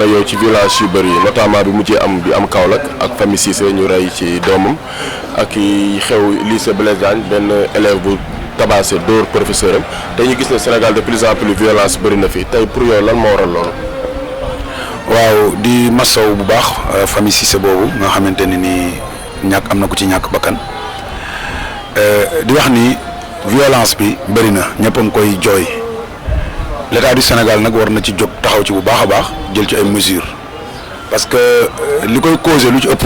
ak yow ci violence yu bëri notamment bi mujjee am bi am Kaolack ak famille Cissé ñu rey ci doomam ak i xew lycée Blaise Diagne benn élève bu tabassé dóor professeur am te ñu gis ne Sénégal de plus en plus violence bëri na fi tey pour yow lan moo waral loolu. waaw di masaw bu baax famille Cissé boobu nga xamante ne ni ñàkk am na ku ci ñàkk bakkan di wax ni violence bi bëri na ñëpp a ngi koy jooy l'état du Sénégal nag war na ci jóg taxaw ci bu baax a baax jël ci ay mesures parce que li koy causé lu ci ëpp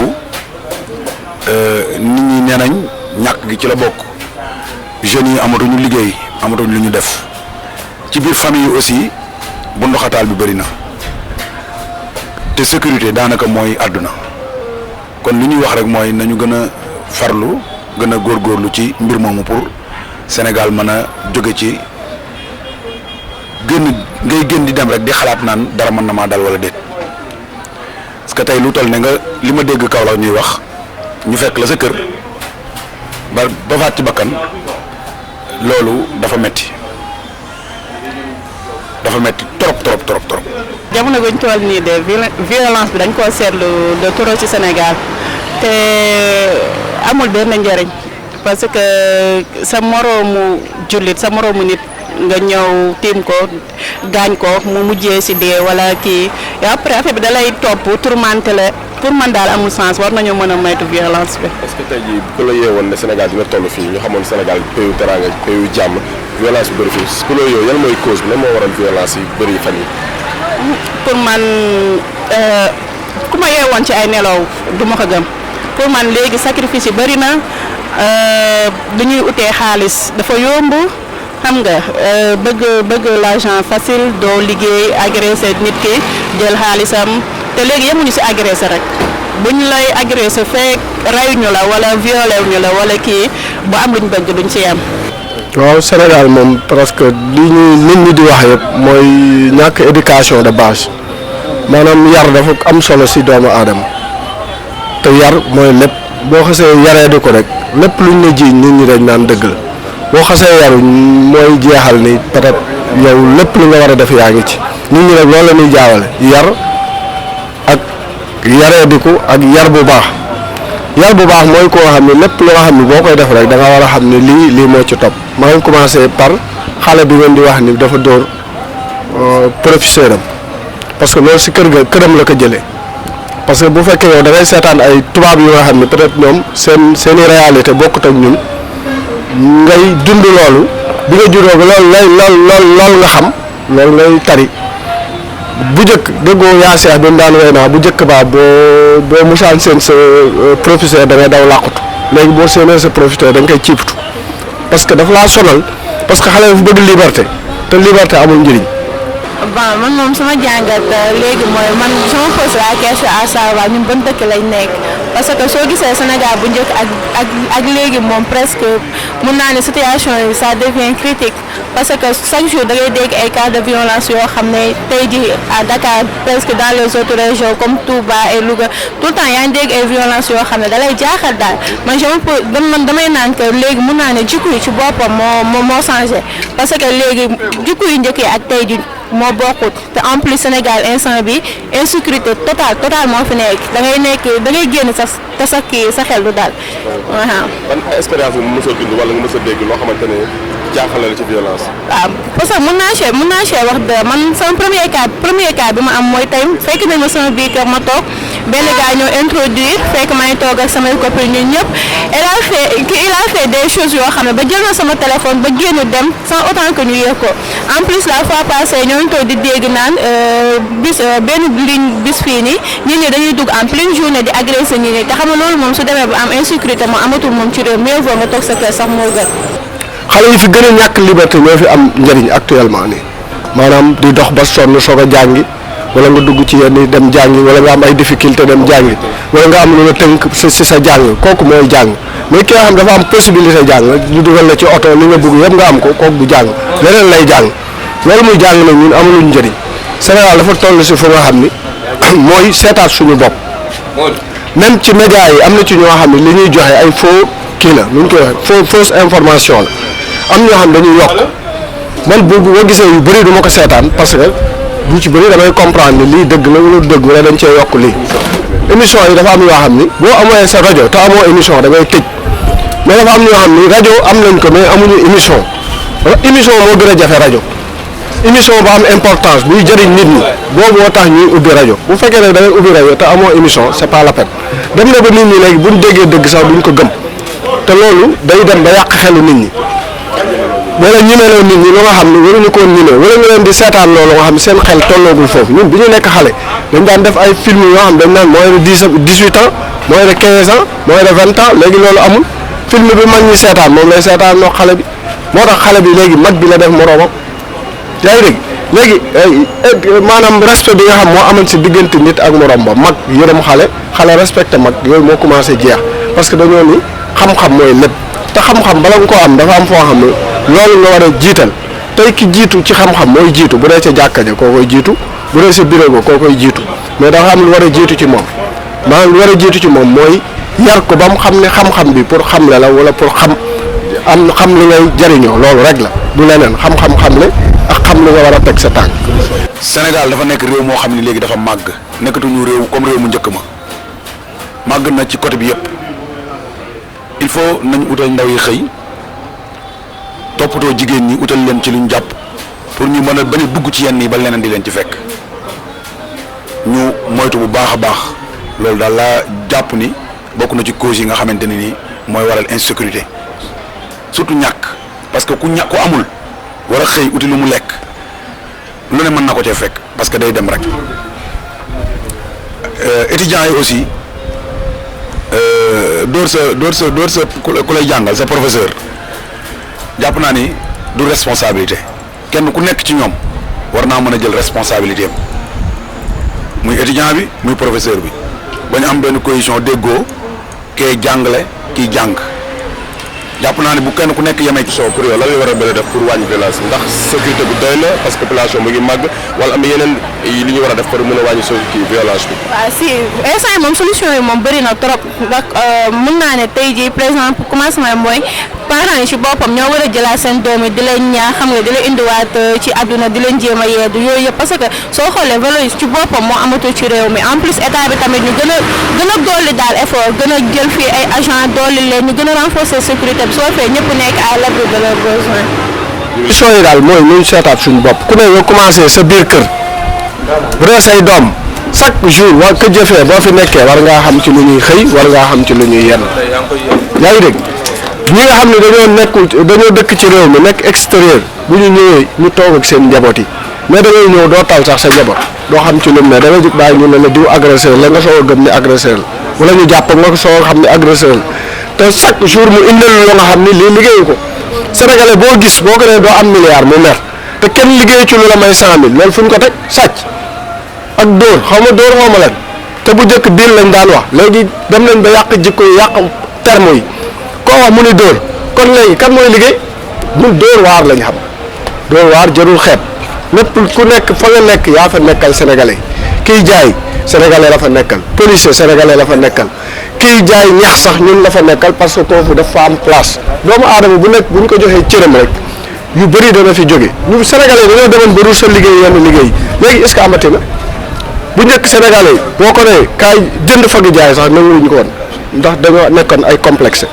nit ñi nee nañ ñàkk gi ci la bokk jeunes yi amatuñu liggéey amatuñu lu ñu def ci biir famille yi aussi bu ndoxataal bi bëri na te sécurité daanaka mooy àdduna kon li ñuy wax rek mooy nañu gën a farlu gën a góorgóorlu ci mbir moomu pour Sénégal mën a jóge ci ngay gën di dem rek di xalaat naan dara mën na maa dal wala déet parce que tey lu toll ne nga li ma dégg kaw la ñuy wax ñu fekk la sa kër ba faat ci bakkan loolu dafa metti trop. jamono bi ñu toll nii de violence bi dañ koo seetlu de trop ci Sénégal te amul benn njëriñ parce que sa moroomu jullit sa moroomu nit nga ñëw tiim ko gaañ ko mu mujjee ci dee wala kii après affaire bi da lay topp tourmenté la pour man daal amul sens war nañoo mën a moytu violence bi. est-ce que tey jii ku la yeewoon ne Sénégal dina toll fii ñu xamoon Sénégal pays teraanga pays jàmm violence bi bëri fii ku la yow yan mooy cause bi lan moo waral violence yi bëri fan yi. pour man ku ma yeewoon ci ay nelaw du ma ko gëm pour man léegi sacrifice yi bëri na du ñuy utee xaalis dafa yomb xam nga bëgg l'argent facile doo liggéey agressé nit ki jël xaalisam te léegi yemuñu ci agressé rek buñ lay agressé fekk reyuñu la wala violé wuñu la wala kii bu am luñ bëgg duñ ci yem. waaw Sénégal moom presque li ñu nit ñi di wax yëpp mooy ñàkk éducation de base maanaam yar dafa am solo ci doomu aadama te yar mooy lépp boo xasee yaree di ko rek lépp luñ la jiiñ nit ñi dañ naan dëgg la boo xasee yaru mooy jeexal ni peut-être yow lépp li nga war a def yaa ngi ci nit ñi rek loolu la ñuy jaawale yar ak yaree di ko ak yar bu baax mooy koo xam ne lépp loo xam ne boo koy def rek da nga war a xam ne lii moo ci topp maa ngi commencé par xale bi ngeen di wax ni dafa dóor professeur am parce que loolu ci këram la ko jëlee parce que bu fekkee yow da ngay seetaan ay tubaab yu nga xam ne peut-être ñoom seeni réalité bokkut ak ñun ngay dund loolu bi nga juddoo ba loolu nga xam loolu ngay tari bu njëkk déggoo yaa seex bi mu daan wey naa bu njëkk baa boo musaan seen sa professeur da ngay daw làqutu léegi boo seenee sa professeur da nga koy ciiptu parce que dafa laa sonal parce que xale dafa bëgg liberté te liberté amul njëriñ. bon man moom sama jàngat léegi mooy man sama pose la question à savoir ñun ban dëkk lañ nekk parce que soo gisee Sénégal bu njëkk ak léegi moom presque mun naa ne situation yi ça devient critique parce que chaque jour da ngay dégg ay cas de violence yoo xam ne tey jii à Dakar presque dans les autres régions comme Touba et Louga tout le temps yaa ngi dégg ay violence yoo xam ne da lay jaaxal daal man damay naan que léegi mun naa ne jikko yi ci boppam moo changé parce que léegi jikko yu njëkk yi ak tey jii moo bokkut te en plus Sénégal instant bi insécurité totale moo fi nekk da ngay génn sax te sa kii sa xel du daal waaw. ban expérience bi mu mës a dund wala nga mës a dégg loo xamante ne jaaxal la ci violence. waaw parce que mën naa cee wax de man sama premier cas bi ma am mooy tey fekk nañ ma sama biir kër ma toog benn gars ñoo introduire fekk maa ngi toog ak samay copines ñun ñëpp il a fait des choses yoo xam ne ba jël na sama téléphone ba génn dem sans autant que ñu yëg ko en plus la fois passée ñoo ngi toog di dégg naan benn ligne bis fii nii nit ñi dañuy dugg en pleine journée di agresser nit ñi te xam nga loolu moom su demee ba am insécurité moom amatul moom ci réew mieux vaut nga toog sa kër sax moo gën. xale yi fi gën a ñàkk liberté ñoo fi am njëriñ actuellement nii maanaam di dox ba sonn soog a jàngi wala nga dugg ci yenn dem jàngi wala nga am ay difficulté dem jàngi wala nga am lu la tënk si sa jàng kooku mooy jàng mais ki nga xam dafa am possibilité jàng ñu dugal la ci oto li nga bëgg yëpp nga am ko kooku du jàng leneen lay jàng loolu muy jàng nag ñun amuluñ njëriñ Sénégal dafa toll si fu nga xam ni mooy seetaat suñu bopp même ci média yi am na ci ñoo xam ne li ñuy joxe ay faux kii la nu ñu koy waxee fausse information la am ñoo xam dañuy yokk man boo gisee yu bëri du ma ko seetaan parce que bu ci bëri damay comprendre ni lii dëgg la wala dëgg wala dañ cee yokk lii émission yi dafa am yoo xam ni boo amee sa rajo te amoo émission da ngay tëj mais dafa am ñoo xam ni rajo am nañ ko mais amuñu émission émission moo gën a jafe rajo émission ba am importance buy jëriñ nit ñi boobu moo tax ñuy ubbi rajo bu fekkee ne da ngay ubbi rajo te amoo émission c'est pas la peine dem na ba nit ñi léegi buñ déggee dëgg sax duñ ko gëm te loolu day dem ba yàq xelu nit ñi wala ñimeloo nit ñi lu nga xam ne waruñu ko woon ñime wala nga leen di seetaan loolu nga xam ne seen xel tolloogul foofu ñun bi ñu nekk xale dañ daan def ay film yoo xam dañ naan mooy de 18 ans mooy de 15 ans mooy de 20 ans léegi loolu amul film bi mag ñi seetaan moom lay seetaan noo xale bi moo tax xale bi léegi mag bi la def moroomam yaa ngi dégg léegi maanaam respect bi nga xam moo amal si diggante nit ak morom ba mag yërëm xale respecté mag yooyu moo commencé jeex parce que dañoo ni xam-xam mooy lépp te xam-xam bala nga koo am dafa am foo xam ne loolu nga war a jiital tey ki jiitu ci xam-xam mooy jiitu bu dee ca jàkka ja koo koy jiitu bu dee sa bureau ba koo koy jiitu mais dafa am lu war a jiitu ci moom maanaam lu war a jiitu ci moom mooy yar ko ba mu xam ne xam-xam bi pour xam la wala pour xam li ngay jariñoo loolu rek la du leneen xam-xam le ak xam li nga war a teg sa tànk. Sénégal dafa nekk réew moo xam ne léegi dafa màgg nekkatuñu réew comme réew mu njëkk ma màgg na ci côté bi yëpp il faut nañ utal ndaw yi xëy toppatoo jigéen ñi utal leen ci luñ jàpp pour ñu mën a bañ a dugg ci yenn yi ba leneen di leen ci fekk ñu moytu bu baax a baax loolu daal laa jàpp ni bokk na ci cause yi nga xamante ne nii mooy waral insécurité surtout ñàkk parce que ku amul war a xëy uti lu mu lekk lu ne mën na ko cee fekk parce que day dem rek étudiants yi aussi door sa ku lay jàngal sa professeur jàpp naa ni du responsabilité kenn ku nekk ci ñoom war naa mën a jël responsabilité am muy étudiant bi muy professeur bi ba ñu am benn cohésion déggoo kee jàngale kii jàng jàpp naa ne bu kenn ku nekk yemee ci pour yow lan la war a mën a def pour wàññi violence ndax sécurité bi doy na parce que population mu ngi màgg wala am yeneen li ñu war a def pour mën a wàññi ci violence bi. waaw si instant yi moom solution yi moom bëri na trop ndax mën naa ne tey jii par exemple commencement mooy parents yi ci boppam ñoo war a jëlaat seen doom yi di leen ñaax xam nga di leen indiwaat ci àdduna di leen jéem a yeedu yooyu yëpp parce que soo xoolee valeur yi ci boppam moo amatul ci réew mi en plus état bi tamit ñu gën a dolli daal effort gën a jël fii ay agent dolli leen ñu gën a renforcer sécurité bi soo fee ñëpp nekk à l'abri de leurs besoins. solution yi daal mooy ñu seetaat suñu bopp ku ne nga commencé sa biir kër bu dee say doom chaque jour war ko jëfee boo fi nekkee war ngaa xam ci lu ñuy xëy war ngaa xam ci lu ñuy yenn yaa ngi dégg ñi nga xam ne dañoo dëkk ci réew mi nekk extérieur bu ñu ñëwee ñu toog ak seen njaboot yi mais da ngay ñëw doo tal sax sa njaboot doo xam ci lu mu ne da ngay jug bàyyi ñu ne la diw agresseur la nga soog a gëm ni agresseur la wala ñu jàpp nga soog a xam ni agresseur la te chaque jour mu indil loo nga xam ni lii liggéeyu ko sénégalais boo gis boo ko nee doo am milliard mu mer te kenn liggéeyu ci lu la may 100 000 loolu fu ñu ko teg sàcc ak dóor xaw ma leen te bu njëkk diin lañ daan wax léegi dem nañ ba yàq jikko yi yàq terme yi koo wax mu ni dóor kon léegi kan mooy liggéey ñun dóor waar lañ xam dóor waar jërul xeeb lépp ku nekk fa nga nekk yaa fa nekkal sénégalais kiy jaay sénégalais la fa nekkal policier sénégalais la fa nekkal kiy jaay ñax sax ñun la fa nekkal parce que foofu dafa am place doomu aadama bu nekk bu ñu ko joxee cëram rek yu bëri dana fi jóge ñu sénégalais dañoo demoon ba ruus sa liggéey yenn liggéey léegi est-ce que amati na bu njëkk sénégalais yi boo ko nee kaay jënd fagi jaay sax nanguwuñu ko woon ndax dañoo nekkoon ay complexe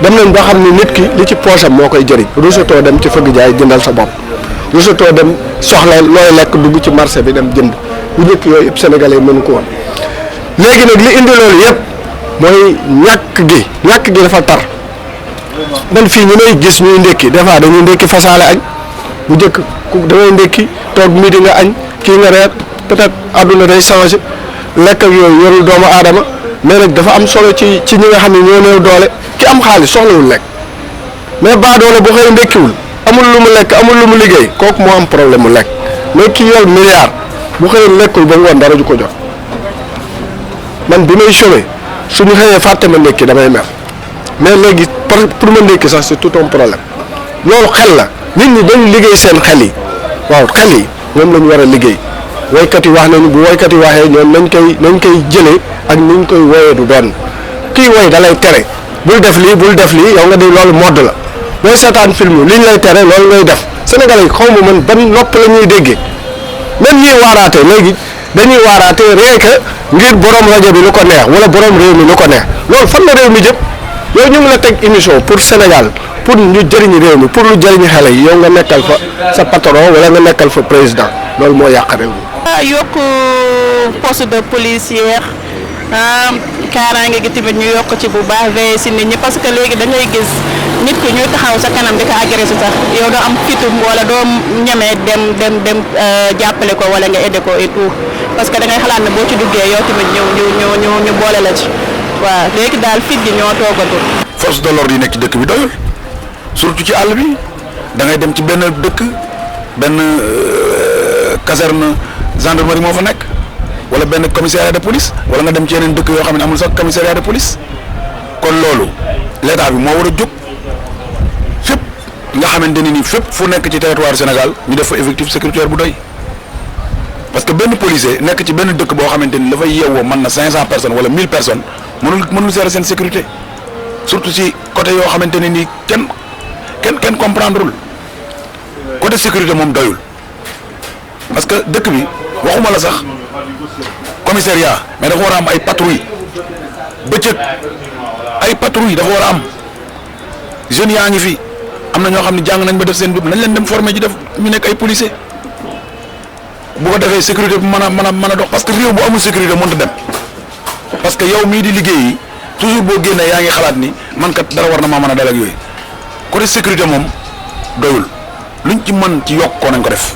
dem nañ ba xam ni nit ki li ci poche am moo koy jëriñ ruusatoo dem ci fagi jaay jëndal sa bopp ruusatoo dem soxla looy lekk dugg ci marché bi dem jënd bu njëkk yooyu yëpp sénégalais yi mënu ko woon léegi nag li indi loolu yëpp mooy ñàkk gi dafa tar man fii ñu may gis ñuy ndékki des fois dañuy ndékki fasaale añ bu njëkk da ngay ndékki toog midi nga añ kii nga reer peut-être àdduna day changé lekk ak yooyu yorul doomu aadama mais nag dafa am solo ci ñi nga xam ne ñoo néew doole ki am xaalis soxlawul lekk mais baa doole bu xëy ndékkiwul amul lu mu lekk amul lu mu liggéey kooku moo am problème mu lekk mais ki yor milliard bu xëy lekkul ba ngoon dara ju ko jot man bi may chômé suñu xëyee fàtte ma ndékki damay mer mais léegi pour ma ndékki sax c'est tout un problème loolu xel la nit ñi dañu liggéey seen xel yi waaw xel yi ñoom la ñu war a liggéey woykat yi wax nañu bu woykat yi waxee ñoom nañ koy jëlee ak ni ñu koy woyee du benn kii woy da lay tere bul def lii yow nga di loolu modd la booy seetaan film li ñu lay tere loolu ngay def Sénégalais yi xaw ma man ban nopp la ñuy déggee même ñiy waaraate léegi dañuy waaraate rien que ngir borom rajo bi lu ko neex wala borom réew mi lu ko neex loolu fan la réew mi jëm yow ñu ngi la teg émission pour Sénégal pour ñu jëriñu réew mi pour lu jëriñu xale yi yow nga nekkal fa sa patron wala nga nekkal fa président loolu moo yàq réew mi. yokk poste de policière kaaraange gi tamit ñu yokk ci bu baax veillé si nit ñi parce que léegi da ngay gis nit ki ñuy taxaw sa kanam di ko agressé sax yow doo am fitum wala doo ñemee dem jàppale ko wala nga aidé ko et tout parce que da ngay xalaat ne boo ci duggee yow tamit ñu boole la ci waaw léegi daal fit gi ñoo toogatul. force de l'ordre yi nekk ci dëkk bi doyul surtout ci àll bi da ngay dem ci benn dëkk benn caserne gendarmerie moo fa nekk wala benn commissariat de police wala nga dem ci yeneen dëkk yoo xam ne amul sax commissariat de police kon loolu l'état bi moo war a jóg fépp nga xamante ni nii fépp fu nekk ci territoire Sénégal ñu def fa effectif sécuritaire bu doy parce que benn policier nekk ci benn dëkk boo xamante ni dafay yeewoo mën na 500 personnes wala 1000 personnes mënul gérer seen sécurité surtout ci côté yoo xamante ne nii kenn comprendrewul côté sécurité moom doyul parce que dëkk bi waxuma la sax commissariat mais dafa war a am ay patrouille bëccëg ay patrouille dafa war a am jeunes yaa ngi fi am na ñoo xam ne jàng nañ ba def seen bopp nañ leen dem former ji def ñu nekk ay policiers bu ko defee sécurité bi mën a dox parce que réew bu amul sécurité mënut a dem parce que yow mii di liggéey yi toujours boo génnee yaa ngi xalaat ni man kat dara war na maa mën a dal ak yooyu côté sécurité moom doyul luñ ci mën ci yokk ko nañ ko def.